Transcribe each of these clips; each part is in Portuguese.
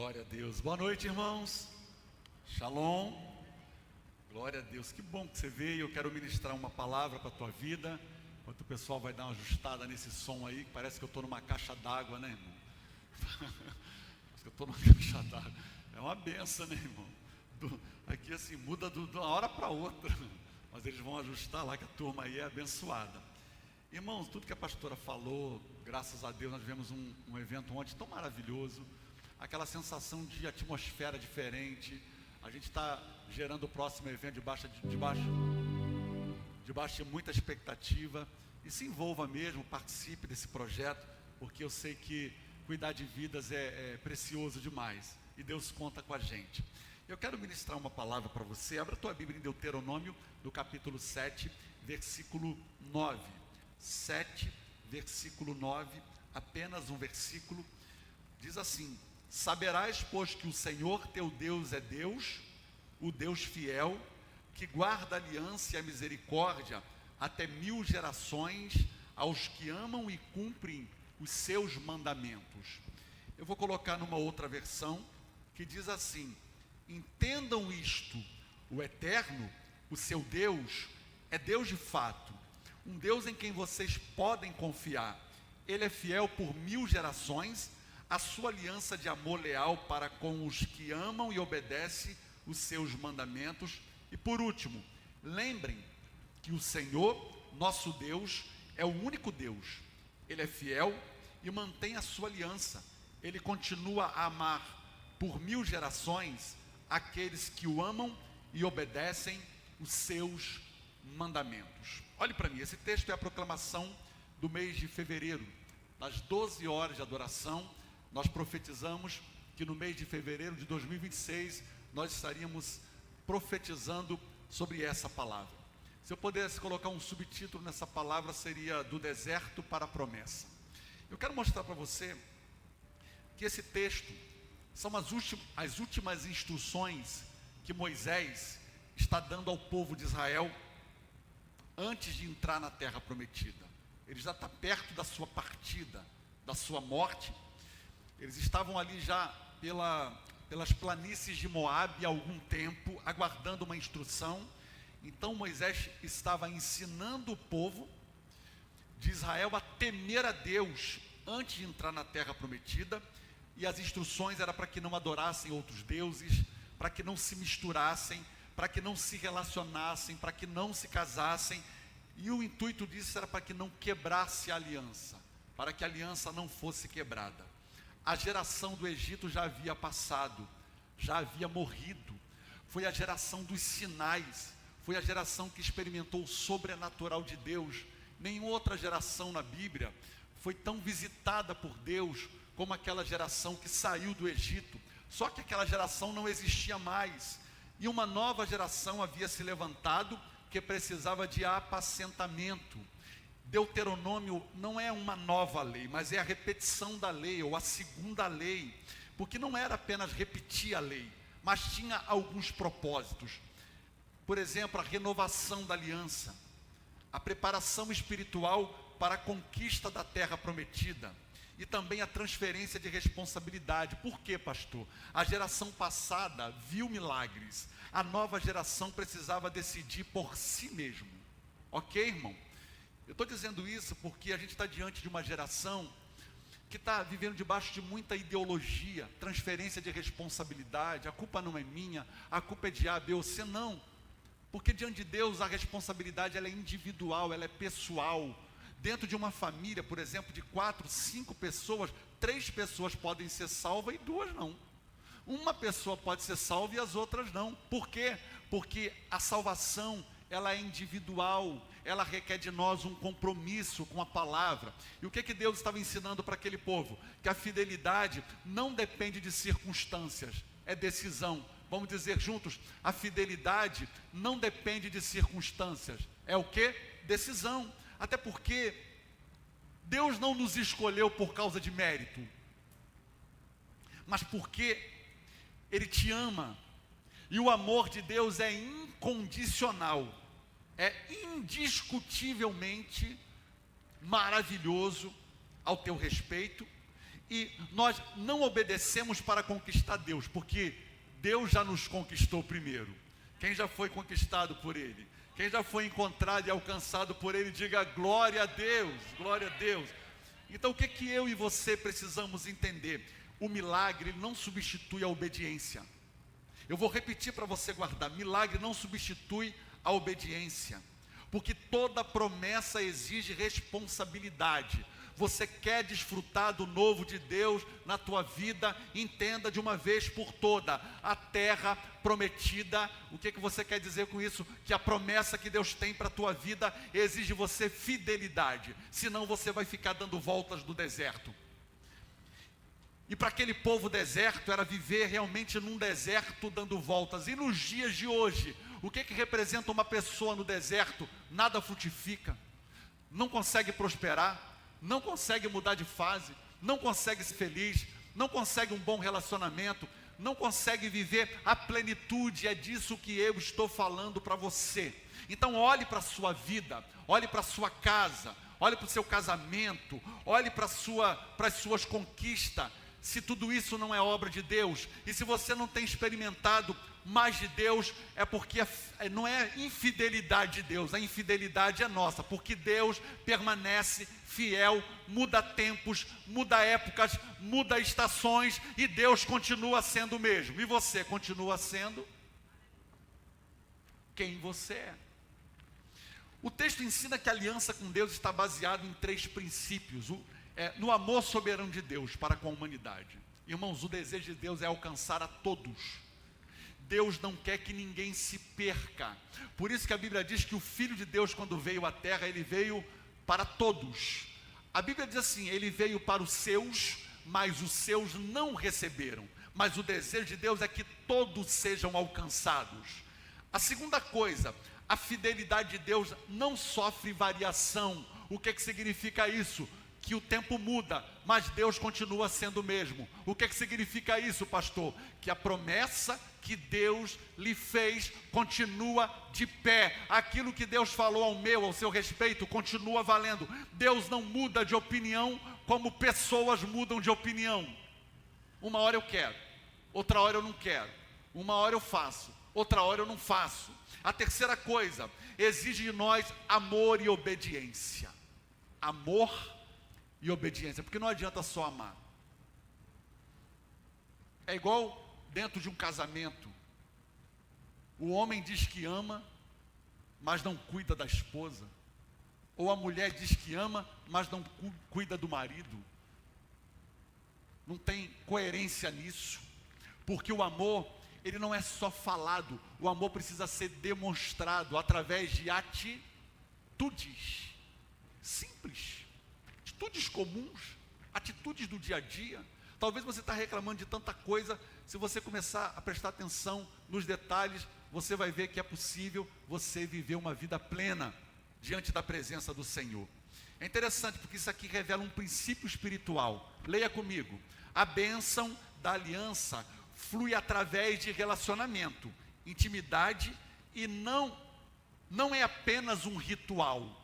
Glória a Deus. Boa noite, irmãos. Shalom. Glória a Deus. Que bom que você veio. Eu quero ministrar uma palavra para a tua vida. Enquanto o pessoal vai dar uma ajustada nesse som aí, que parece que eu estou numa caixa d'água, né, irmão? Parece que eu estou numa caixa d'água. É uma benção, né, irmão? Aqui assim, muda de uma hora para outra. Mas eles vão ajustar lá, que a turma aí é abençoada. Irmãos, tudo que a pastora falou, graças a Deus, nós tivemos um evento ontem tão maravilhoso. Aquela sensação de atmosfera diferente. A gente está gerando o próximo evento debaixo de muita expectativa. E se envolva mesmo, participe desse projeto, porque eu sei que cuidar de vidas é precioso demais. E Deus conta com a gente. Eu quero ministrar uma palavra para você. Abra a tua Bíblia em Deuteronômio, no capítulo 7, versículo 9. 7, versículo 9, apenas um versículo. Diz assim: saberás, pois, que o Senhor teu Deus é Deus, o Deus fiel, que guarda a aliança e a misericórdia até 1000 gerações aos que amam e cumprem os seus mandamentos. Eu vou colocar numa outra versão que diz assim: entendam isto, o Eterno, o seu Deus, é Deus de fato, um Deus em quem vocês podem confiar. Ele é fiel por 1000 gerações, a sua aliança de amor leal para com os que amam e obedecem os seus mandamentos. E por último, lembrem que o Senhor, nosso Deus, é o único Deus. Ele é fiel e mantém a sua aliança. Ele continua a amar por 1000 gerações aqueles que o amam e obedecem os seus mandamentos. Olhe para mim, esse texto é a proclamação do mês de fevereiro. Nas 12 horas de adoração, nós profetizamos que no mês de fevereiro de 2026, nós estaríamos profetizando sobre essa palavra. Se eu pudesse colocar um subtítulo nessa palavra, seria do deserto para a promessa. Eu quero mostrar para você que esse texto são as últimas instruções que Moisés está dando ao povo de Israel antes de entrar na terra prometida. Ele já está perto da sua partida, da sua morte. Eles estavam ali já pelas planícies de Moabe há algum tempo, aguardando uma instrução. Então Moisés estava ensinando o povo de Israel a temer a Deus antes de entrar na terra prometida. E as instruções eram para que não adorassem outros deuses, para que não se misturassem, para que não se relacionassem, para que não se casassem. E o intuito disso era para que não quebrasse a aliança, para que a aliança não fosse quebrada. A geração do Egito já havia passado, já havia morrido. Foi a geração dos sinais, foi a geração que experimentou o sobrenatural de Deus. Nenhuma outra geração na Bíblia foi tão visitada por Deus como aquela geração que saiu do Egito. Só que aquela geração não existia mais, e uma nova geração havia se levantado, que precisava de apacentamento. Deuteronômio não é uma nova lei, mas é a repetição da lei, ou a segunda lei, porque não era apenas repetir a lei, mas tinha alguns propósitos. Por exemplo, a renovação da aliança, a preparação espiritual para a conquista da terra prometida, e também a transferência de responsabilidade. Por quê, pastor? A geração passada viu milagres, a nova geração precisava decidir por si mesmo. Ok, irmão? Eu estou dizendo isso porque a gente está diante de uma geração que está vivendo debaixo de muita ideologia, transferência de responsabilidade. A culpa não é minha, a culpa é de A, B ou C. Não, porque diante de Deus a responsabilidade ela é individual, ela é pessoal. Dentro de uma família, por exemplo, de 4, 5 pessoas, 3 pessoas podem ser salvas e 2 não. Uma pessoa pode ser salva e as outras não. Por quê? Porque a salvação, ela é individual, ela requer de nós um compromisso com a palavra. E o que Deus estava ensinando para aquele povo? Que a fidelidade não depende de circunstâncias, é decisão. Vamos dizer juntos, a fidelidade não depende de circunstâncias, é o quê? Decisão. Até porque Deus não nos escolheu por causa de mérito, mas porque Ele te ama. E o amor de Deus é incondicional, é indiscutivelmente maravilhoso ao teu respeito. E nós não obedecemos para conquistar Deus, porque Deus já nos conquistou primeiro. Quem já foi conquistado por Ele? Quem já foi encontrado e alcançado por Ele, diga glória a Deus, glória a Deus. Então o que eu e você precisamos entender? O milagre ele não substitui a obediência. Eu vou repetir para você guardar: milagre não substitui a obediência, porque toda promessa exige responsabilidade. Você quer desfrutar do novo de Deus na tua vida, entenda de uma vez por toda, a terra prometida. O que você quer dizer com isso? Que a promessa que Deus tem para a tua vida exige você fidelidade, senão você vai ficar dando voltas no deserto. E para aquele povo deserto, era viver realmente num deserto dando voltas. E nos dias de hoje, o que representa uma pessoa no deserto? Nada frutifica, não consegue prosperar, não consegue mudar de fase, não consegue ser feliz, não consegue um bom relacionamento, não consegue viver a plenitude. É disso que eu estou falando para você. Então olhe para a sua vida, olhe para a sua casa, olhe para o seu casamento, olhe para as suas conquistas. Se tudo isso não é obra de Deus, e se você não tem experimentado mais de Deus, é porque não é infidelidade de Deus, a infidelidade é nossa, porque Deus permanece fiel, muda tempos, muda épocas, muda estações, e Deus continua sendo o mesmo. E você continua sendo quem você é. O texto ensina que a aliança com Deus está baseada em 3 princípios. No amor soberano de Deus para com a humanidade. Irmãos, o desejo de Deus é alcançar a todos. Deus não quer que ninguém se perca. Por isso que a Bíblia diz que o Filho de Deus, quando veio à terra, ele veio para todos. A Bíblia diz assim: ele veio para os seus, mas os seus não receberam. Mas o desejo de Deus é que todos sejam alcançados. A segunda coisa, a fidelidade de Deus não sofre variação. O que significa isso? Que o tempo muda, mas Deus continua sendo o mesmo. O que significa isso, pastor? Que a promessa que Deus lhe fez continua de pé. Aquilo que Deus falou ao seu respeito, continua valendo. Deus não muda de opinião como pessoas mudam de opinião. Uma hora eu quero, outra hora eu não quero. Uma hora eu faço, outra hora eu não faço. A terceira coisa, exige de nós amor e obediência. Amor e obediência, porque não adianta só amar. É igual dentro de um casamento. O homem diz que ama, mas não cuida da esposa. Ou a mulher diz que ama, mas não cuida do marido. Não tem coerência nisso. Porque o amor, ele não é só falado. O amor precisa ser demonstrado através de atitudes simples. Atitudes comuns, atitudes do dia a dia. Talvez você está reclamando de tanta coisa. Se você começar a prestar atenção nos detalhes, você vai ver que é possível você viver uma vida plena diante da presença do Senhor. É interessante porque isso aqui revela um princípio espiritual. Leia comigo. A bênção da aliança flui através de relacionamento, intimidade, e não é apenas um ritual.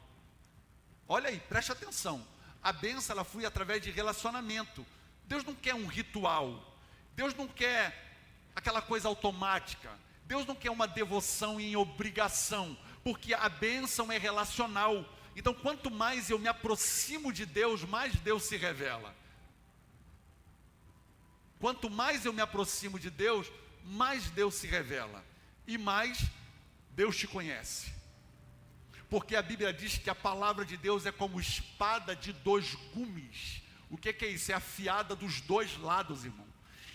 Olha aí, preste atenção. A bênção, ela flui através de relacionamento. Deus não quer um ritual. Deus não quer aquela coisa automática. Deus não quer uma devoção em obrigação, porque a bênção é relacional. Então, quanto mais eu me aproximo de Deus, mais Deus se revela. Quanto mais eu me aproximo de Deus, mais Deus se revela. E mais Deus te conhece. Porque a Bíblia diz que a palavra de Deus é como espada de 2 gumes. O que é isso? É afiada dos 2 lados, irmão.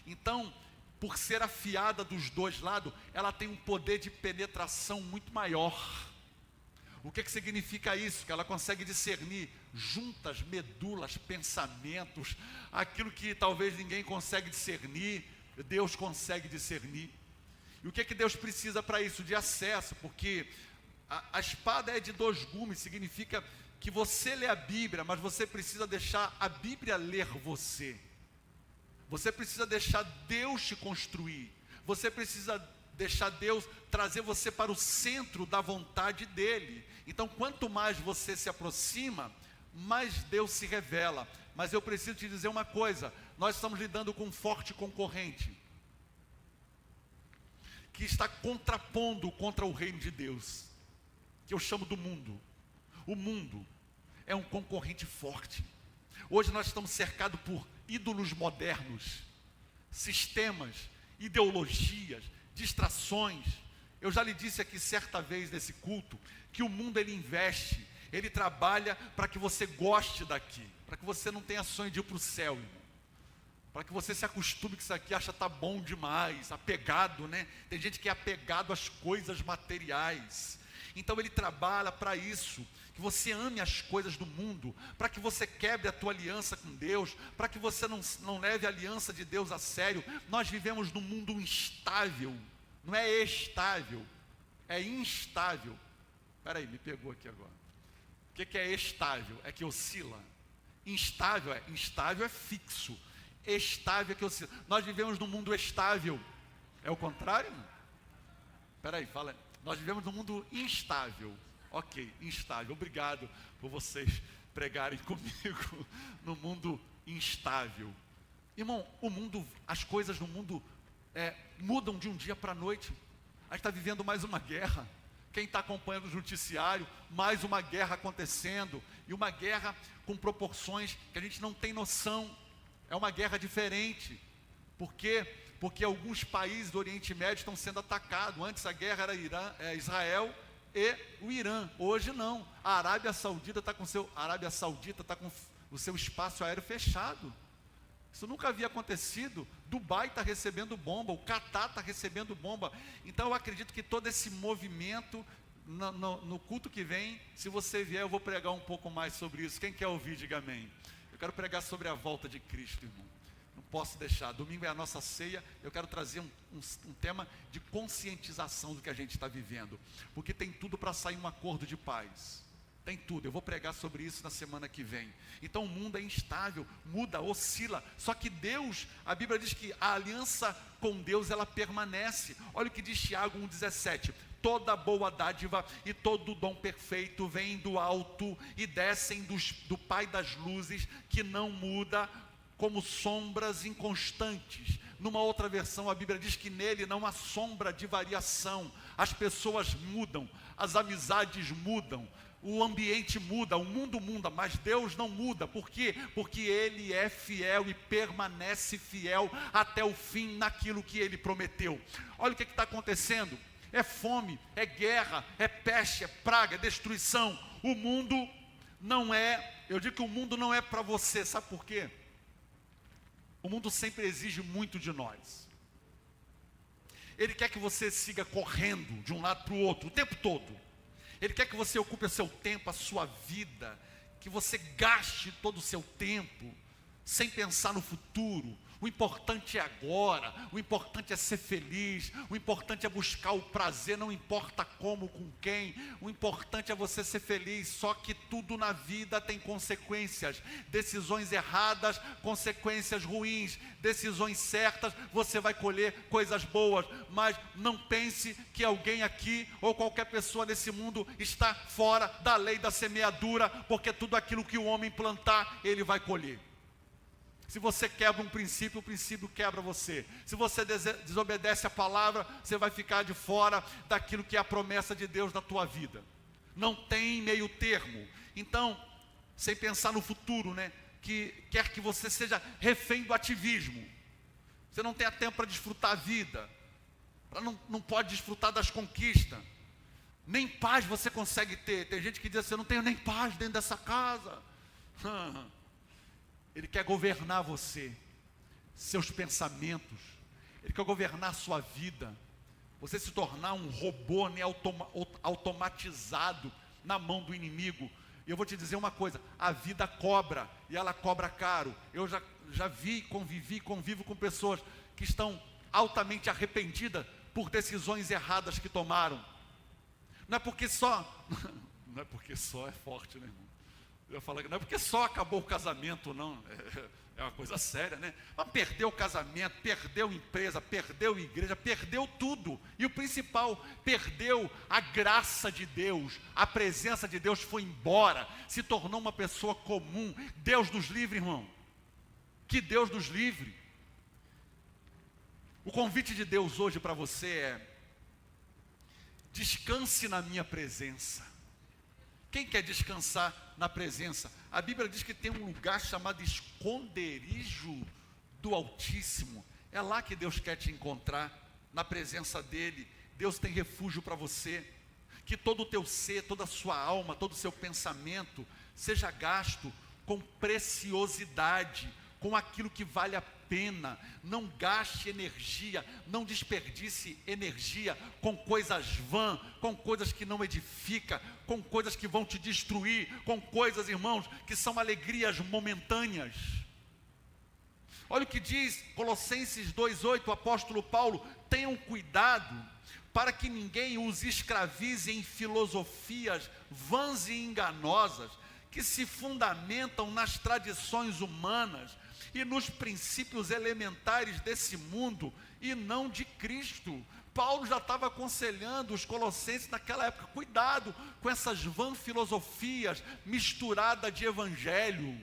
Então, por ser afiada dos 2 lados, ela tem um poder de penetração muito maior. O que significa isso? Que ela consegue discernir juntas, medulas, pensamentos, aquilo que talvez ninguém consegue discernir, Deus consegue discernir. E o que Deus precisa para isso? De acesso, porque a espada é de 2 gumes, significa que você lê a Bíblia, mas você precisa deixar a Bíblia ler você. Você precisa deixar Deus te construir. Você precisa deixar Deus trazer você para o centro da vontade dEle. Então, quanto mais você se aproxima, mais Deus se revela. Mas eu preciso te dizer uma coisa: nós estamos lidando com um forte concorrente, que está contrapondo contra o reino de Deus, que eu chamo do mundo. O mundo é um concorrente forte. Hoje nós estamos cercados por ídolos modernos, sistemas, ideologias, distrações. Eu já lhe disse aqui certa vez nesse culto, que o mundo ele investe, ele trabalha para que você goste daqui, para que você não tenha sonho de ir para o céu, irmão. Para que você se acostume que isso aqui acha tá bom demais, apegado, né? Tem gente que é apegado às coisas materiais. Então ele trabalha para isso, que você ame as coisas do mundo, para que você quebre a tua aliança com Deus, para que você não leve a aliança de Deus a sério. Nós vivemos num mundo instável, não é estável, é instável. Espera aí, me pegou aqui agora. O que é estável? É que oscila. Instável é fixo. Estável é que oscila. Nós vivemos num mundo estável. É o contrário? Espera aí, fala. Nós vivemos num mundo instável. Ok, instável. Obrigado por vocês pregarem comigo no mundo instável. Irmão, o mundo, as coisas no mundo mudam de um dia para a noite. A gente está vivendo mais uma guerra. Quem está acompanhando o noticiário, mais uma guerra acontecendo. E uma guerra com proporções que a gente não tem noção. É uma guerra diferente. Por quê? Porque alguns países do Oriente Médio estão sendo atacados. Antes a guerra era Israel e o Irã. Hoje não. A Arábia Saudita está com o seu espaço aéreo fechado. Isso nunca havia acontecido. Dubai está recebendo bomba, o Catar está recebendo bomba. Então eu acredito que todo esse movimento, no culto que vem, se você vier, eu vou pregar um pouco mais sobre isso. Quem quer ouvir, diga amém. Eu quero pregar sobre a volta de Cristo, irmão. Não posso deixar. Domingo é a nossa ceia. Eu quero trazer um tema de conscientização do que a gente está vivendo. Porque tem tudo para sair um acordo de paz. Tem tudo. Eu vou pregar sobre isso na semana que vem. Então o mundo é instável, muda, oscila. Só que Deus, a Bíblia diz que a aliança com Deus, ela permanece. Olha o que diz Tiago 1,17. Toda boa dádiva e todo dom perfeito vem do alto e descem do Pai das luzes, que não muda, como sombras inconstantes. Numa outra versão a Bíblia diz que nele não há sombra de variação. As pessoas mudam, as amizades mudam, o ambiente muda, o mundo muda, mas Deus não muda. Por quê? Porque Ele é fiel e permanece fiel até o fim naquilo que Ele prometeu. Olha o que está acontecendo. É fome, é guerra, é peste, é praga, é destruição. O mundo não é, eu digo que o mundo não é para você, sabe por quê? O mundo sempre exige muito de nós. Ele quer que você siga correndo de um lado para o outro, o tempo todo. Ele quer que você ocupe o seu tempo, a sua vida, que você gaste todo o seu tempo, sem pensar no futuro. O importante é agora, o importante é ser feliz, o importante é buscar o prazer, não importa como, com quem, o importante é você ser feliz. Só que tudo na vida tem consequências, decisões erradas, consequências ruins, decisões certas, você vai colher coisas boas, mas não pense que alguém aqui, ou qualquer pessoa nesse mundo, está fora da lei da semeadura, porque tudo aquilo que o homem plantar, ele vai colher. Se você quebra um princípio, o princípio quebra você. Se você desobedece a palavra, você vai ficar de fora daquilo que é a promessa de Deus na tua vida. Não tem meio termo. Então, sem pensar no futuro, né? Que quer que você seja refém do ativismo. Você não tem tempo para desfrutar a vida. Não pode desfrutar das conquistas. Nem paz você consegue ter. Tem gente que diz assim, eu não tenho nem paz dentro dessa casa. Ele quer governar você, seus pensamentos. Ele quer governar a sua vida. Você se tornar um robô, né, automatizado na mão do inimigo. E eu vou te dizer uma coisa, a vida cobra, e ela cobra caro. Eu já vi, convivo com pessoas que estão altamente arrependidas por decisões erradas que tomaram. Não é porque só é forte, né, irmão? Eu falo, não é porque só acabou o casamento, não, é uma coisa séria, né? Mas perdeu o casamento, perdeu empresa, perdeu igreja, perdeu tudo. E o principal, perdeu a graça de Deus, a presença de Deus foi embora, se tornou uma pessoa comum. Deus nos livre, irmão. Que Deus nos livre. O convite de Deus hoje para você é: descanse na minha presença. Quem quer descansar na presença? A Bíblia diz que tem um lugar chamado esconderijo do Altíssimo. É lá que Deus quer te encontrar, na presença dEle. Deus tem refúgio para você. Que todo o teu ser, toda a sua alma, todo o seu pensamento seja gasto com preciosidade, com aquilo que vale a pena. Não gaste energia, não desperdice energia com coisas vãs, com coisas que não edificam, com coisas que vão te destruir, com coisas, irmãos, que são alegrias momentâneas. Olha o que diz Colossenses 2,8, o apóstolo Paulo: tenham cuidado para que ninguém os escravize em filosofias vãs e enganosas, que se fundamentam nas tradições humanas e nos princípios elementares desse mundo, e não de Cristo. Paulo já estava aconselhando os colossenses naquela época: cuidado com essas vãs filosofias misturadas de evangelho,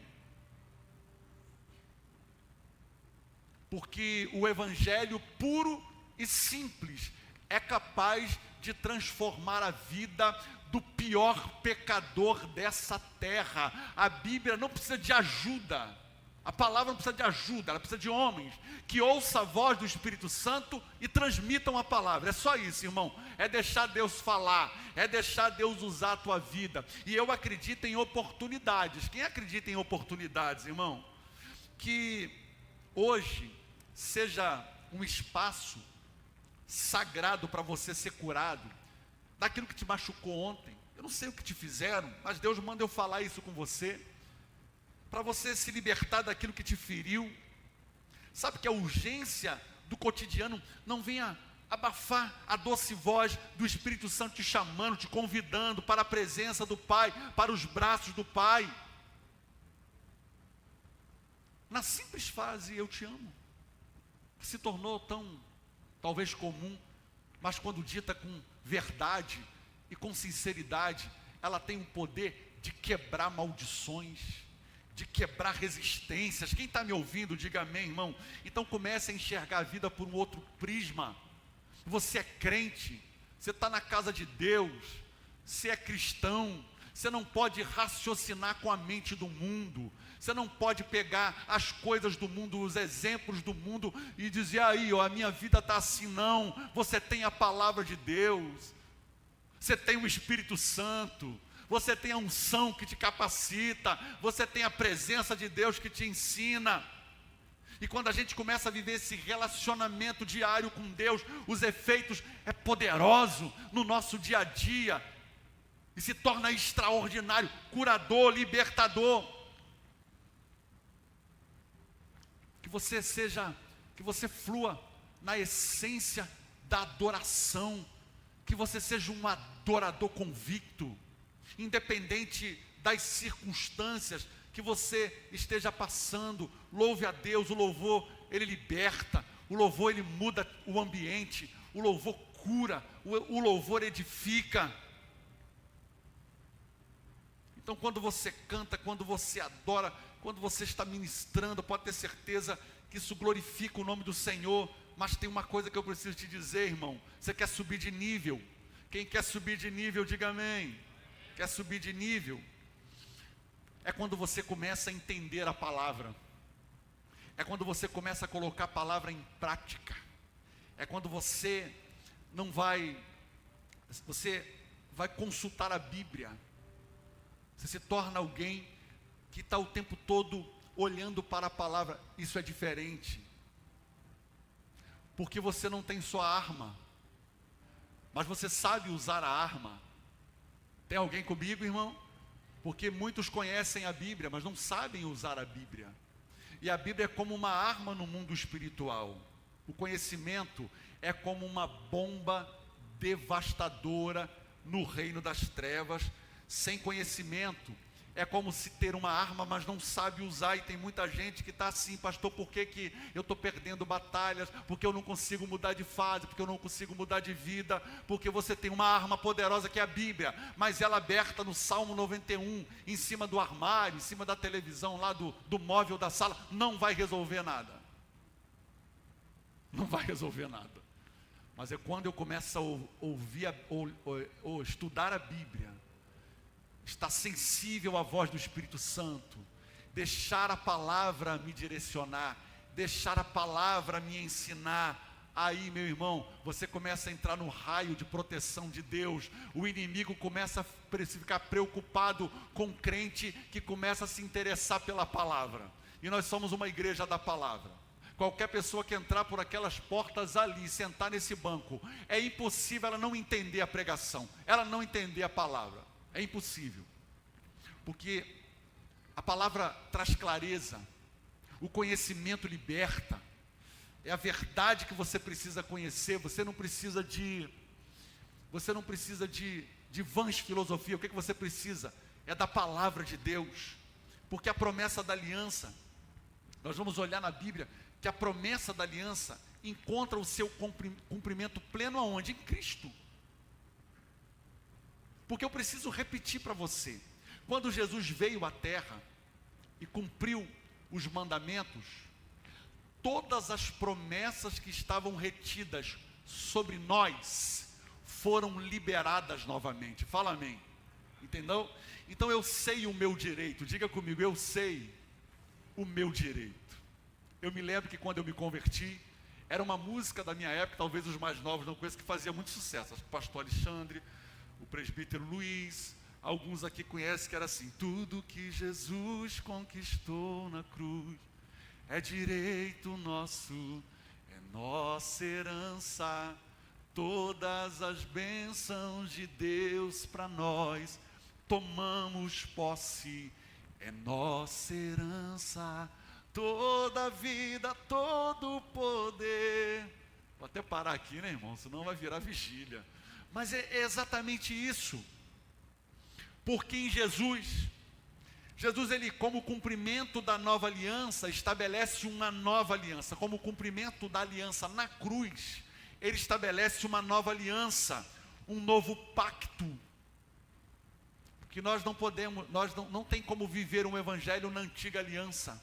porque o evangelho puro e simples é capaz de transformar a vida do pior pecador dessa terra. A Bíblia não precisa de ajuda, a palavra não precisa de ajuda, ela precisa de homens que ouçam a voz do Espírito Santo e transmitam a palavra. É só isso, irmão. É deixar Deus falar, é deixar Deus usar a tua vida. E eu acredito em oportunidades. Quem acredita em oportunidades, irmão? Que hoje seja um espaço sagrado para você ser curado daquilo que te machucou ontem. Eu não sei o que te fizeram, mas Deus manda eu falar isso com você, para você se libertar daquilo que te feriu. Sabe que a urgência do cotidiano não venha abafar a doce voz do Espírito Santo te chamando, te convidando para a presença do Pai, para os braços do Pai. Na simples frase "eu te amo", que se tornou tão talvez comum, mas quando dita com verdade e com sinceridade, ela tem o poder de quebrar maldições, de quebrar resistências. Quem está me ouvindo, diga amém, irmão. Então comece a enxergar a vida por um outro prisma. Você é crente, você está na casa de Deus, você é cristão. Você não pode raciocinar com a mente do mundo. Você não pode pegar as coisas do mundo, os exemplos do mundo e dizer: aí, ó, a minha vida está assim. Não, você tem a palavra de Deus, você tem o Espírito Santo, você tem a unção que te capacita, você tem a presença de Deus que te ensina. E quando a gente começa a viver esse relacionamento diário com Deus, os efeitos é poderoso no nosso dia a dia, e se torna extraordinário, curador, libertador. Que você flua na essência da adoração, que você seja um adorador convicto, independente das circunstâncias que você esteja passando. Louve a Deus. O louvor, ele liberta, o louvor, ele muda o ambiente, o louvor cura, o louvor edifica. Então, quando você canta, quando você adora, quando você está ministrando, pode ter certeza que isso glorifica o nome do Senhor. Mas tem uma coisa que eu preciso te dizer, irmão: você quer subir de nível? Quem quer subir de nível, diga amém. Quer subir de nível? É quando você começa a entender a palavra, é quando você começa a colocar a palavra em prática, é quando você vai consultar a Bíblia. Você se torna alguém que está o tempo todo olhando para a palavra. Isso é diferente, porque você não tem só a arma, mas você sabe usar a arma. Tem alguém comigo, irmão? Porque muitos conhecem a Bíblia, mas não sabem usar a Bíblia. E a Bíblia é como uma arma no mundo espiritual. O conhecimento é como uma bomba devastadora no reino das trevas. Sem conhecimento É como se ter uma arma, mas não sabe usar. E tem muita gente que está assim: pastor, por que eu estou perdendo batalhas? Porque eu não consigo mudar de fase, porque eu não consigo mudar de vida. Porque você tem uma arma poderosa que é a Bíblia, mas ela aberta no Salmo 91, em cima do armário, em cima da televisão, lá do móvel da sala, não vai resolver nada. Não vai resolver nada. Mas é quando eu começo a ouvir, ou estudar a Bíblia, estar sensível à voz do Espírito Santo, deixar a palavra me direcionar, deixar a palavra me ensinar, aí, meu irmão, você começa a entrar no raio de proteção de Deus. O inimigo começa a ficar preocupado com o crente que começa a se interessar pela palavra. E nós somos uma igreja da palavra. Qualquer pessoa que entrar por aquelas portas ali, sentar nesse banco, é impossível ela não entender a pregação, ela não entender a palavra. É impossível, porque a palavra traz clareza, o conhecimento liberta, é a verdade que você precisa conhecer. Você não precisa de vãs filosofia. O que você precisa? É da palavra de Deus, porque a promessa da aliança, nós vamos olhar na Bíblia, que a promessa da aliança encontra o seu cumprimento pleno aonde? Em Cristo. Porque eu preciso repetir para você, quando Jesus veio à terra e cumpriu os mandamentos, todas as promessas que estavam retidas sobre nós foram liberadas novamente. Fala amém. Entendeu? Então eu sei o meu direito. Diga comigo, eu sei o meu direito. Eu me lembro que quando eu me converti, era uma música da minha época, talvez os mais novos não conheçam, que fazia muito sucesso. Acho que o pastor Alexandre, o presbítero Luiz, alguns aqui conhecem, que era assim: tudo que Jesus conquistou na cruz é direito nosso, é nossa herança, todas as bênçãos de Deus para nós, tomamos posse, é nossa herança, toda a vida, todo o poder. Vou até parar aqui, né, irmão, senão vai virar vigília. Mas é exatamente isso, porque em Jesus, ele, como cumprimento da nova aliança, estabelece uma nova aliança. Como cumprimento da aliança na cruz, ele estabelece uma nova aliança, um novo pacto. Porque nós não podemos, não tem como viver um evangelho na antiga aliança.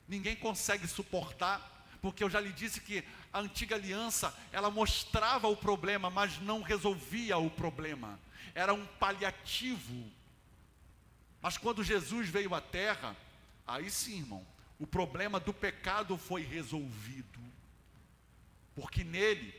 Ninguém consegue suportar, porque eu já lhe disse que a antiga aliança, ela mostrava o problema, mas não resolvia o problema. Era um paliativo. Mas quando Jesus veio à terra, aí sim, irmão, o problema do pecado foi resolvido. Porque nele,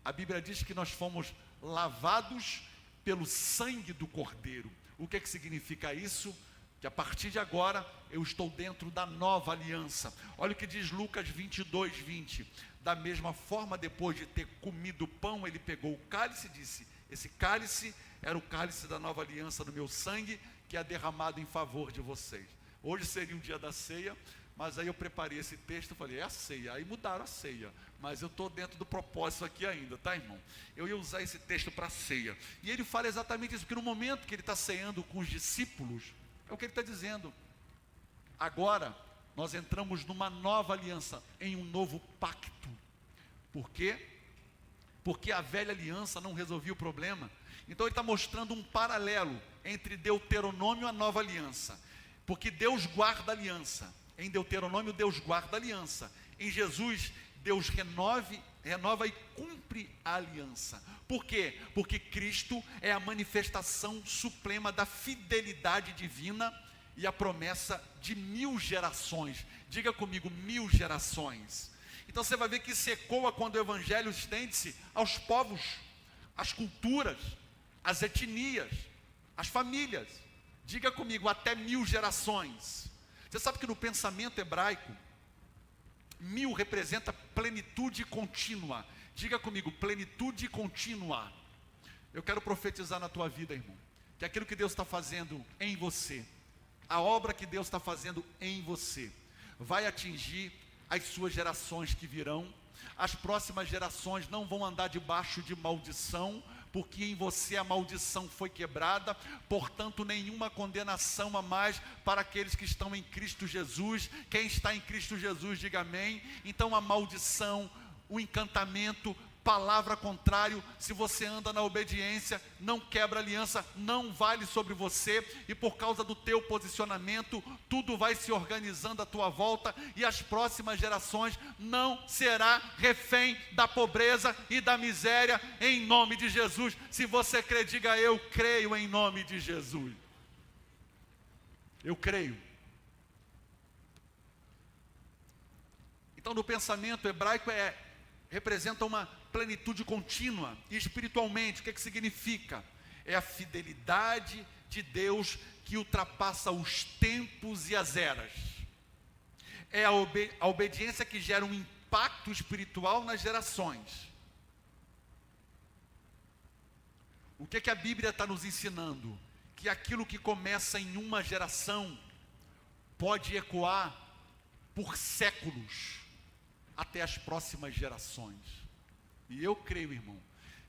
a Bíblia diz que nós fomos lavados pelo sangue do Cordeiro. O que significa isso? Que a partir de agora, eu estou dentro da nova aliança. Olha o que diz Lucas 22, 20. Da mesma forma, depois de ter comido o pão, ele pegou o cálice e disse: esse cálice era o cálice da nova aliança no meu sangue, que é derramado em favor de vocês. Hoje seria um dia da ceia, mas aí eu preparei esse texto e falei: é a ceia. Aí mudaram a ceia, mas eu estou dentro do propósito aqui ainda, tá, irmão? Eu ia usar esse texto para a ceia. E ele fala exatamente isso, porque no momento que ele está ceando com os discípulos, é o que ele está dizendo: agora nós entramos numa nova aliança, em um novo pacto. Por quê? Porque a velha aliança não resolvia o problema. Então ele está mostrando um paralelo entre Deuteronômio e a nova aliança. Porque Deus guarda a aliança. Em Deuteronômio, Deus guarda a aliança. Em Jesus, Deus renova e cumpre a aliança. Por quê? Porque Cristo é a manifestação suprema da fidelidade divina e a promessa de 1000 gerações. Diga comigo, 1000 gerações. Então você vai ver que isso ecoa quando o evangelho estende-se aos povos, às culturas, às etnias, às famílias. Diga comigo, até 1000 gerações. Você sabe que no pensamento hebraico, 1000 representa plenitude contínua. Diga comigo, plenitude contínua. Eu quero profetizar na tua vida, irmão, que aquilo que Deus está fazendo em você, a obra que Deus está fazendo em você, vai atingir as suas gerações que virão. As próximas gerações não vão andar debaixo de maldição, porque em você a maldição foi quebrada, portanto nenhuma condenação a mais para aqueles que estão em Cristo Jesus. Quem está em Cristo Jesus, diga amém. Então a maldição, o encantamento, palavra contrário, se você anda na obediência, não quebra aliança, não vale sobre você, e por causa do teu posicionamento, tudo vai se organizando à tua volta, e as próximas gerações não será refém da pobreza e da miséria, em nome de Jesus. Se você crê, diga: eu creio, em nome de Jesus. Eu creio. Então no pensamento hebraico representa uma plenitude contínua. E espiritualmente, o que significa? É a fidelidade de Deus que ultrapassa os tempos e as eras. É a obediência que gera um impacto espiritual nas gerações. O que a Bíblia está nos ensinando? Que aquilo que começa em uma geração pode ecoar por séculos até as próximas gerações. E eu creio, irmão,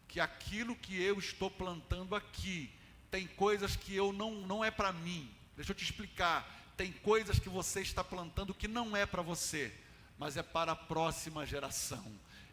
que aquilo que eu estou plantando aqui, tem coisas que não é para mim. Deixa eu te explicar. Tem coisas que você está plantando que não é para você, mas é para a próxima geração.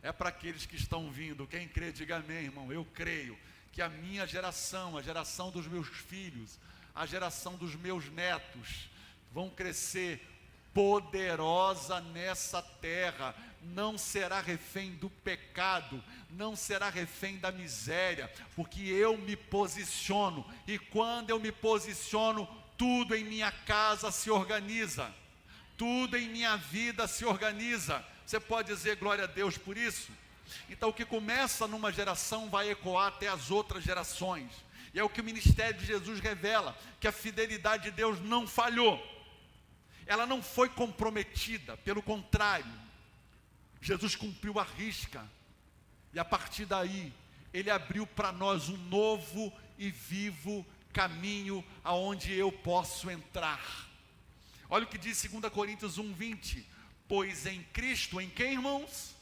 É para aqueles que estão vindo. Quem crê, diga amém, irmão. Eu creio que a minha geração, a geração dos meus filhos, a geração dos meus netos, vão crescer poderosa nessa terra, não será refém do pecado, não será refém da miséria, porque eu me posiciono, e quando eu me posiciono, tudo em minha casa se organiza, tudo em minha vida se organiza. Você pode dizer glória a Deus por isso? Então o que começa numa geração vai ecoar até as outras gerações, e é o que o ministério de Jesus revela, que a fidelidade de Deus não falhou, ela não foi comprometida, pelo contrário, Jesus cumpriu a risca, e a partir daí, Ele abriu para nós um novo e vivo caminho, aonde eu posso entrar. Olha o que diz 2 Coríntios 1:20, pois em Cristo, em quem, irmãos?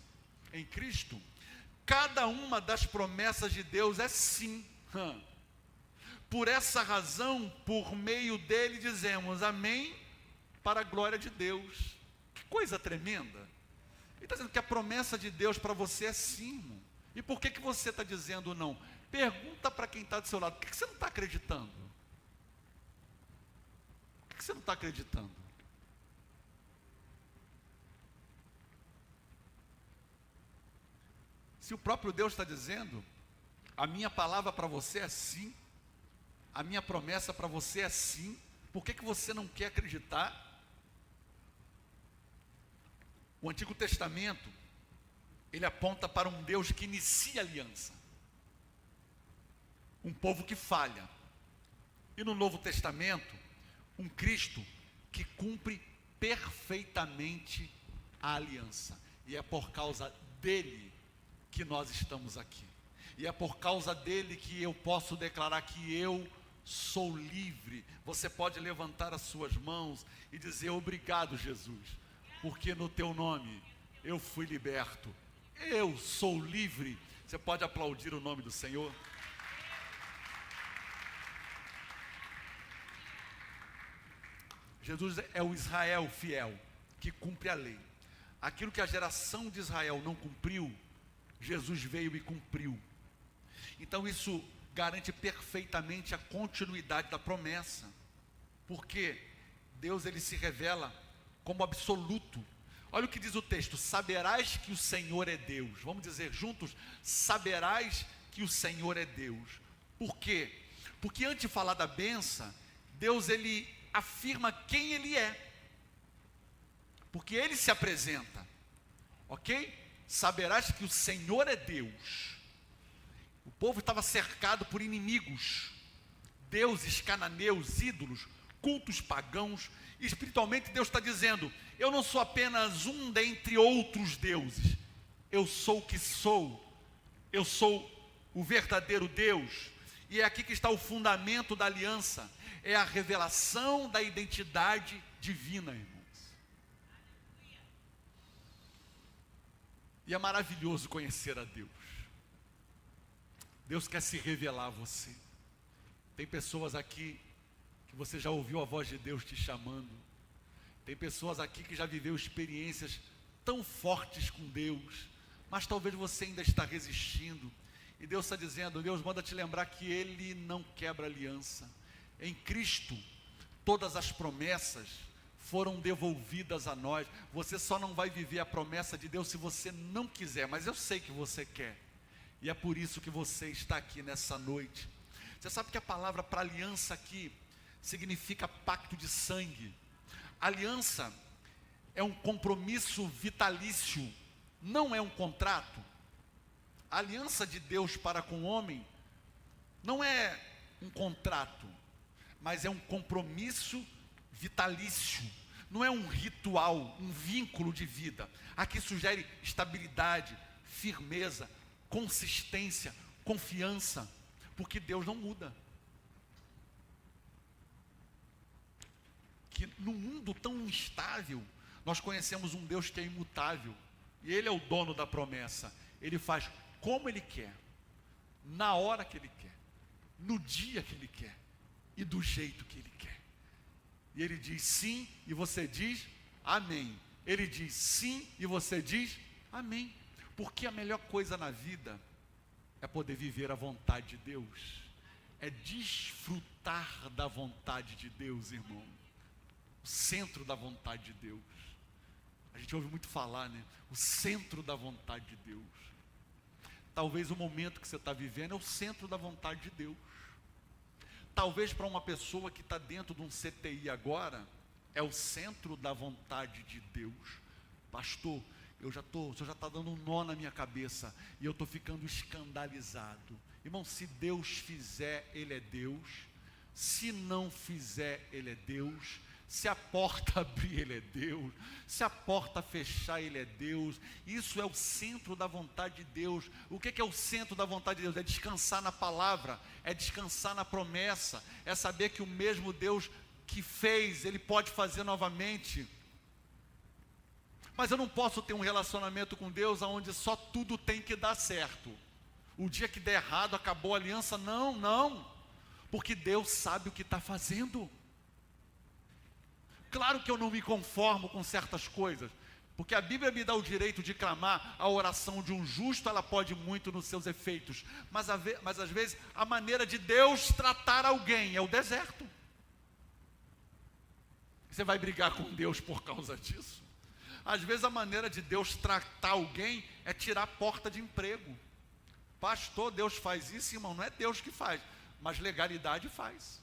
Em Cristo, cada uma das promessas de Deus é sim. Por essa razão, por meio dele dizemos amém, para a glória de Deus. Que coisa tremenda. Ele está dizendo que a promessa de Deus para você é sim, irmão. E por que você está dizendo não? Pergunta para quem está do seu lado: por que você não está acreditando? Por que você não está acreditando? Se o próprio Deus está dizendo, a minha palavra para você é sim, a minha promessa para você é sim, por que você não quer acreditar? O Antigo Testamento, ele aponta para um Deus que inicia aliança, um povo que falha, e no Novo Testamento, um Cristo que cumpre perfeitamente a aliança, e é por causa dele que nós estamos aqui, e é por causa dele que eu posso declarar que eu sou livre. Você pode levantar as suas mãos e dizer: obrigado, Jesus, porque no teu nome eu fui liberto, eu sou livre. Você pode aplaudir o nome do Senhor? Jesus é o Israel fiel, que cumpre a lei. Aquilo que a geração de Israel não cumpriu, Jesus veio e cumpriu. Então isso garante perfeitamente a continuidade da promessa, porque Deus, ele se revela como absoluto. Olha o que diz o texto: saberás que o Senhor é Deus. Vamos dizer juntos: saberás que o Senhor é Deus. Por quê? Porque antes de falar da bênção, Deus, ele afirma quem ele é, porque ele se apresenta, ok? Saberás que o Senhor é Deus. O povo estava cercado por inimigos, deuses cananeus, ídolos, cultos pagãos. E espiritualmente Deus está dizendo: eu não sou apenas um dentre outros deuses, eu sou o que sou, eu sou o verdadeiro Deus. E é aqui que está o fundamento da aliança, é a revelação da identidade divina, irmãos. E é maravilhoso conhecer a Deus. Deus quer se revelar a você. Tem pessoas aqui que você já ouviu a voz de Deus te chamando. Tem pessoas aqui que já viveu experiências tão fortes com Deus, mas talvez você ainda está resistindo. E Deus está dizendo, Deus manda te lembrar que Ele não quebra aliança. Em Cristo, todas as promessas foram devolvidas a nós. Você só não vai viver a promessa de Deus se você não quiser, mas eu sei que você quer. E é por isso que você está aqui nessa noite. Você sabe que a palavra para aliança aqui significa pacto de sangue. Aliança é um compromisso vitalício, não é um contrato. A aliança de Deus para com o homem não é um contrato, mas é um compromisso vitalício. Não é um ritual, um vínculo de vida. Aqui sugere estabilidade, firmeza, consistência, confiança, porque Deus não muda. Que no mundo tão instável, nós conhecemos um Deus que é imutável, e Ele é o dono da promessa. Ele faz como Ele quer, na hora que Ele quer, no dia que Ele quer, e do jeito que Ele quer. E Ele diz sim, e você diz amém. Ele diz sim, e você diz amém. Porque a melhor coisa na vida é poder viver a vontade de Deus, é desfrutar da vontade de Deus, irmão. O centro da vontade de Deus. A gente ouve muito falar, né? O centro da vontade de Deus. Talvez o momento que você está vivendo é o centro da vontade de Deus. Talvez para uma pessoa que está dentro de um CTI agora, é o centro da vontade de Deus. Pastor, o senhor já está dando um nó na minha cabeça, e eu estou ficando escandalizado. Irmão, se Deus fizer, Ele é Deus. Se não fizer, Ele é Deus. Se a porta abrir, Ele é Deus. Se a porta fechar, Ele é Deus. Isso é o centro da vontade de Deus. O que é o centro da vontade de Deus? É descansar na palavra, é descansar na promessa, é saber que o mesmo Deus que fez, Ele pode fazer novamente. Mas eu não posso ter um relacionamento com Deus onde só tudo tem que dar certo. O dia que der errado, acabou a aliança. Não. Porque Deus sabe o que está fazendo. Claro que eu não me conformo com certas coisas, porque a Bíblia me dá o direito de clamar. A oração de um justo, ela pode muito nos seus efeitos, mas às vezes a maneira de Deus tratar alguém é o deserto. Você vai brigar com Deus por causa disso? Às vezes a maneira de Deus tratar alguém é tirar a porta de emprego. Pastor, Deus faz isso, irmão? Não é Deus que faz, mas legalidade faz.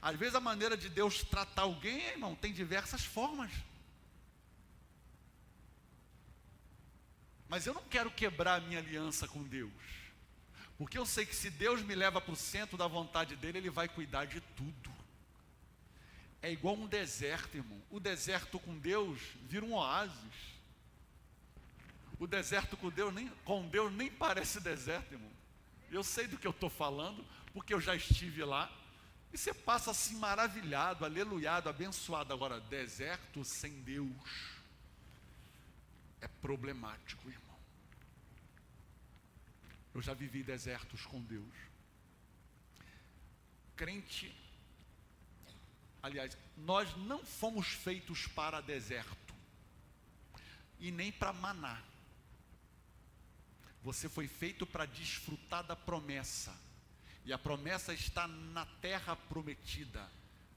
Às vezes a maneira de Deus tratar alguém, irmão, tem diversas formas. Mas eu não quero quebrar a minha aliança com Deus, porque eu sei que se Deus me leva para o centro da vontade dEle, Ele vai cuidar de tudo. É igual um deserto, irmão. O deserto com Deus vira um oásis. O deserto com Deus nem parece deserto, irmão. Eu sei do que eu estou falando, porque eu já estive lá. E você passa assim maravilhado, aleluiado, abençoado. Agora, deserto sem Deus é problemático, irmão. Eu já vivi desertos com Deus. Crente, aliás, nós não fomos feitos para deserto e nem para maná. Você foi feito para desfrutar da promessa. E a promessa está na terra prometida.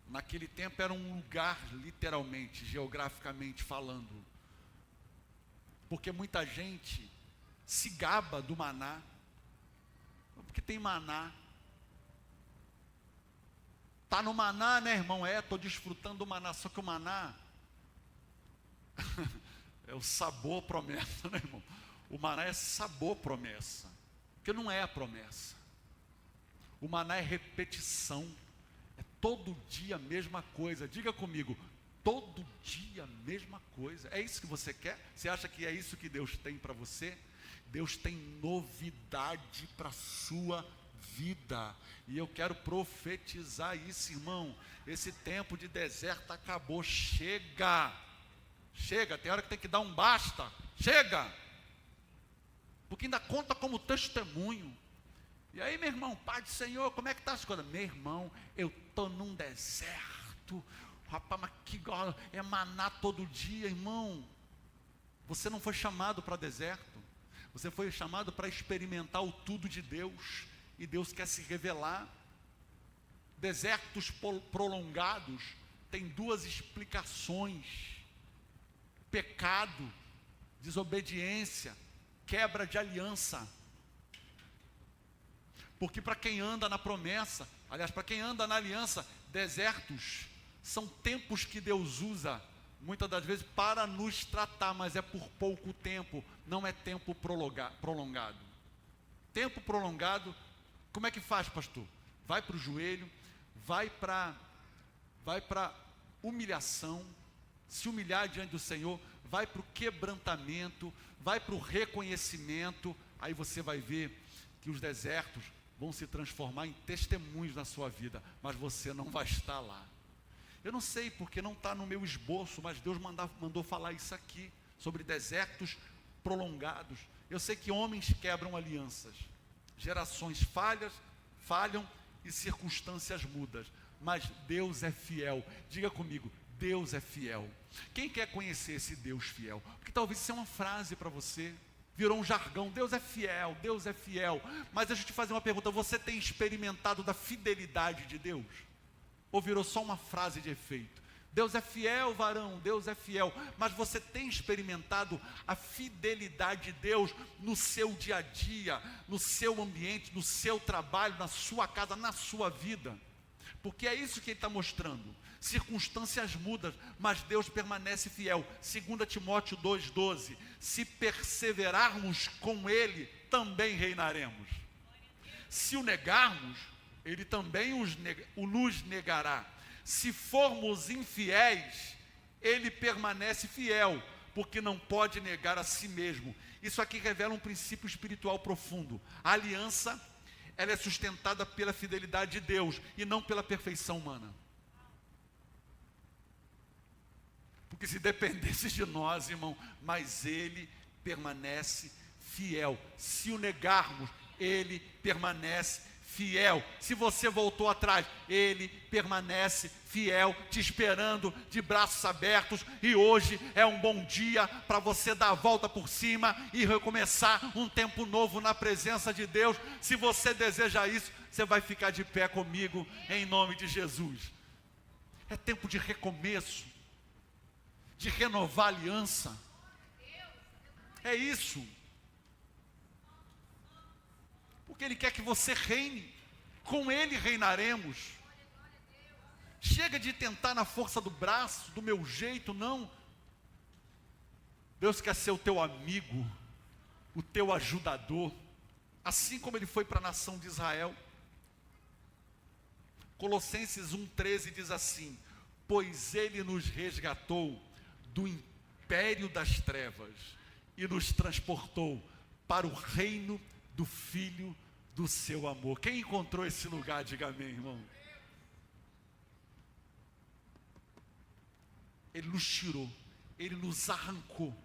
Naquele tempo era um lugar, literalmente, geograficamente falando. Porque muita gente se gaba do maná. Porque tem maná. Está no maná, né, irmão? Estou desfrutando do maná. Só que o maná é o sabor promessa, né, irmão? O maná é sabor promessa. Porque não é a promessa. O maná é repetição, é todo dia a mesma coisa. Diga comigo, todo dia a mesma coisa. É isso que você quer? Você acha que é isso que Deus tem para você? Deus tem novidade para a sua vida. E eu quero profetizar isso, irmão. Esse tempo de deserto acabou. Chega, tem hora que tem que dar um basta. Chega, porque ainda conta como testemunho. E aí, meu irmão, Pai do Senhor, como é que está as coisas? Meu irmão, eu estou num deserto. Rapaz, mas que é maná todo dia, irmão. Você não foi chamado para deserto. Você foi chamado para experimentar o tudo de Deus. E Deus quer se revelar. Desertos prolongados tem duas explicações: pecado, desobediência, quebra de aliança. Porque para quem anda na promessa, aliás, para quem anda na aliança, desertos são tempos que Deus usa, muitas das vezes, para nos tratar, mas é por pouco tempo, não é tempo prolongado. Tempo prolongado, como é que faz, pastor? Vai para o joelho, vai para humilhação, se humilhar diante do Senhor, vai para o quebrantamento, vai para o reconhecimento, aí você vai ver que os desertos vão se transformar em testemunhos na sua vida, mas você não vai estar lá. Eu não sei porque não está no meu esboço, mas Deus mandou falar isso aqui, sobre desertos prolongados. Eu sei que homens quebram alianças, gerações falham e circunstâncias mudam, mas Deus é fiel. Diga comigo, Deus é fiel. Quem quer conhecer esse Deus fiel? Porque talvez isso é uma frase para você, virou um jargão, Deus é fiel, Deus é fiel. Mas deixa eu te fazer uma pergunta, você tem experimentado da fidelidade de Deus? Ou virou só uma frase de efeito? Deus é fiel, varão, Deus é fiel. Mas você tem experimentado a fidelidade de Deus no seu dia a dia, no seu ambiente, no seu trabalho, na sua casa, na sua vida? Porque é isso que ele está mostrando. Circunstâncias mudam, mas Deus permanece fiel. 2 Timóteo 2,12. Se perseverarmos com Ele, também reinaremos. Se o negarmos, Ele também nos negará. Se formos infiéis, Ele permanece fiel, porque não pode negar a si mesmo. Isso aqui revela um princípio espiritual profundo. A aliança, ela é sustentada pela fidelidade de Deus e não pela perfeição humana. Porque se dependesse de nós, irmão, mas Ele permanece fiel. Se o negarmos, Ele permanece fiel. Se você voltou atrás, Ele permanece fiel, te esperando de braços abertos. E hoje é um bom dia para você dar a volta por cima e recomeçar um tempo novo na presença de Deus. Se você deseja isso, você vai ficar de pé comigo em nome de Jesus. É tempo de recomeço, de renovar a aliança. É isso. Porque Ele quer que você reine. Com Ele reinaremos. Chega de tentar na força do braço, do meu jeito, não. Deus quer ser o teu amigo, o teu ajudador, assim como Ele foi para a nação de Israel. Colossenses 1,13 diz assim: pois Ele nos resgatou do império das trevas e nos transportou para o reino do Filho do seu amor. Quem encontrou esse lugar, diga amém, irmão. Ele nos tirou, Ele nos arrancou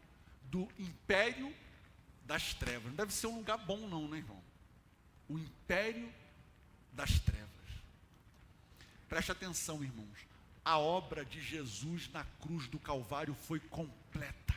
do império das trevas. Não deve ser um lugar bom não, né, irmão? O império das trevas. Preste atenção, irmãos. A obra de Jesus na cruz do Calvário foi completa.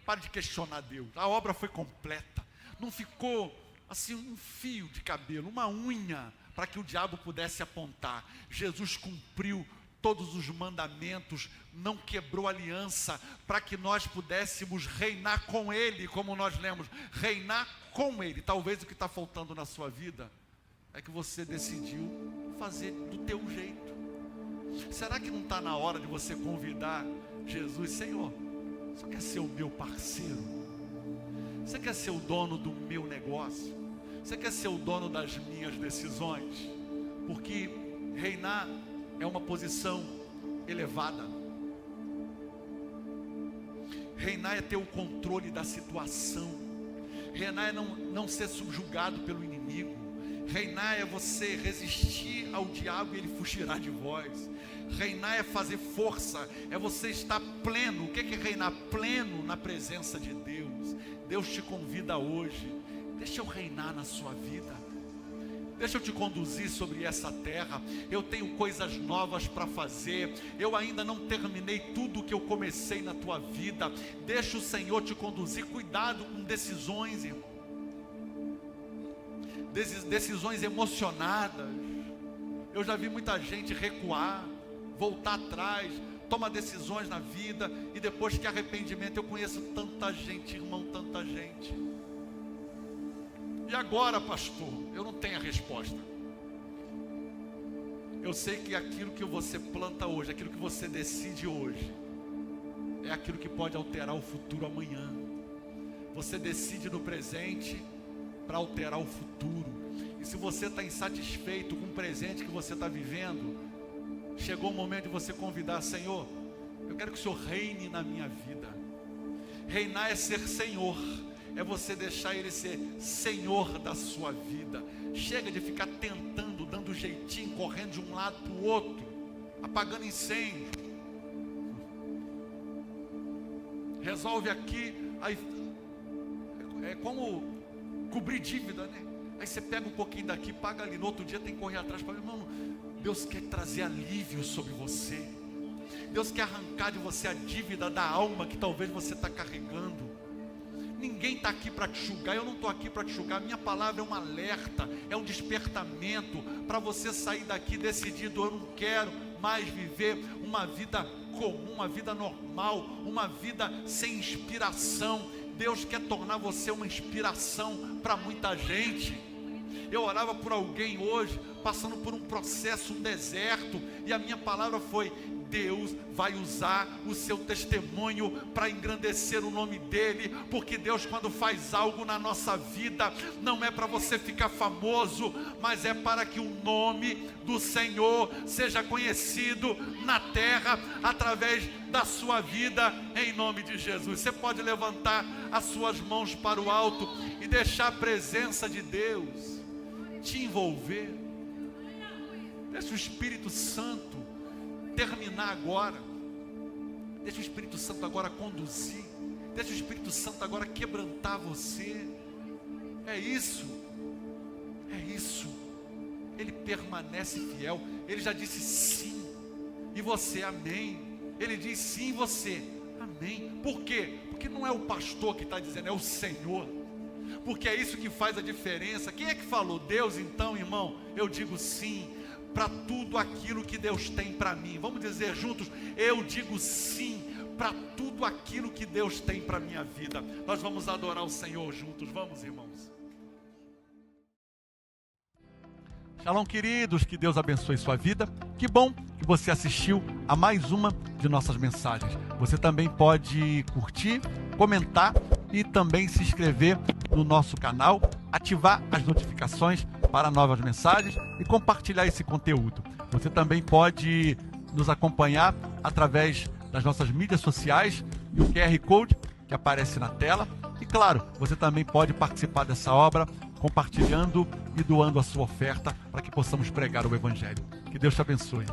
Pare de questionar Deus. A obra foi completa. Não ficou assim um fio de cabelo, uma unha para que o diabo pudesse apontar. Jesus cumpriu todos os mandamentos, não quebrou aliança, para que nós pudéssemos reinar com Ele, como nós lemos, reinar com Ele. Talvez o que está faltando na sua vida é que você decidiu fazer do teu jeito. Será que não está na hora de você convidar Jesus? Senhor, você quer ser o meu parceiro? Você quer ser o dono do meu negócio? Você quer ser o dono das minhas decisões? Porque reinar é uma posição elevada. Reinar é ter o controle da situação. Reinar é não ser subjugado pelo inimigo. Reinar é você resistir ao diabo e ele fugirá de vós. Reinar é fazer força, é você estar pleno. O que é reinar? Pleno na presença de Deus. Deus te convida hoje. Deixa eu reinar na sua vida. Deixa eu te conduzir sobre essa terra. Eu tenho coisas novas para fazer. Eu ainda não terminei tudo o que eu comecei na tua vida. Deixa o Senhor te conduzir. Cuidado com decisões, irmão. Decisões emocionadas. Eu já vi muita gente recuar, voltar atrás, toma decisões na vida e depois que arrependimento. Eu conheço tanta gente, irmão, tanta gente. E agora, pastor, eu não tenho a resposta. Eu sei que aquilo que você planta hoje, aquilo que você decide hoje, é aquilo que pode alterar o futuro amanhã. Você decide no presente para alterar o futuro. E se você está insatisfeito com o presente que você está vivendo, chegou o momento de você convidar: Senhor, eu quero que o Senhor reine na minha vida. Reinar é ser Senhor. É você deixar Ele ser Senhor da sua vida. Chega de ficar tentando, dando jeitinho, correndo de um lado para o outro, apagando incêndio. Resolve aqui, aí é como cobrir dívida, né? Aí você pega um pouquinho daqui, paga ali, no outro dia tem que correr atrás para mim. Irmão, Deus quer trazer alívio sobre você. Deus quer arrancar de você a dívida da alma que talvez você está carregando. Ninguém está aqui para te julgar, eu não estou aqui para te julgar. Minha palavra é um alerta, é um despertamento para você sair daqui decidido: eu não quero mais viver uma vida comum, uma vida normal, uma vida sem inspiração. Deus quer tornar você uma inspiração para muita gente. Eu orava por alguém hoje, passando por um processo, um deserto, e a minha palavra foi: Deus vai usar o seu testemunho para engrandecer o nome dEle, porque Deus, quando faz algo na nossa vida, não é para você ficar famoso, mas é para que o nome do Senhor seja conhecido na terra, através da sua vida, em nome de Jesus. Você pode levantar as suas mãos para o alto e deixar a presença de Deus te envolver. Deixa o Espírito Santo terminar agora. Deixa o Espírito Santo agora conduzir. Deixa o Espírito Santo agora quebrantar você. É isso. É isso. Ele permanece fiel. Ele já disse sim. E você, amém. Ele diz sim, e você, amém. Por quê? Porque não é o pastor que está dizendo, é o Senhor. Porque é isso que faz a diferença. Quem é que falou? Deus. Então, irmão, eu digo sim para tudo aquilo que Deus tem para mim. Vamos dizer juntos: eu digo sim para tudo aquilo que Deus tem para a minha vida. Nós vamos adorar o Senhor juntos. Vamos, irmãos. Shalom, queridos, que Deus abençoe sua vida. Que bom que você assistiu a mais uma de nossas mensagens. Você também pode curtir, comentar e também se inscrever no nosso canal, ativar as notificações para novas mensagens e compartilhar esse conteúdo. Você também pode nos acompanhar através das nossas mídias sociais e o QR Code que aparece na tela. E claro, você também pode participar dessa obra compartilhando e doando a sua oferta para que possamos pregar o Evangelho. Que Deus te abençoe.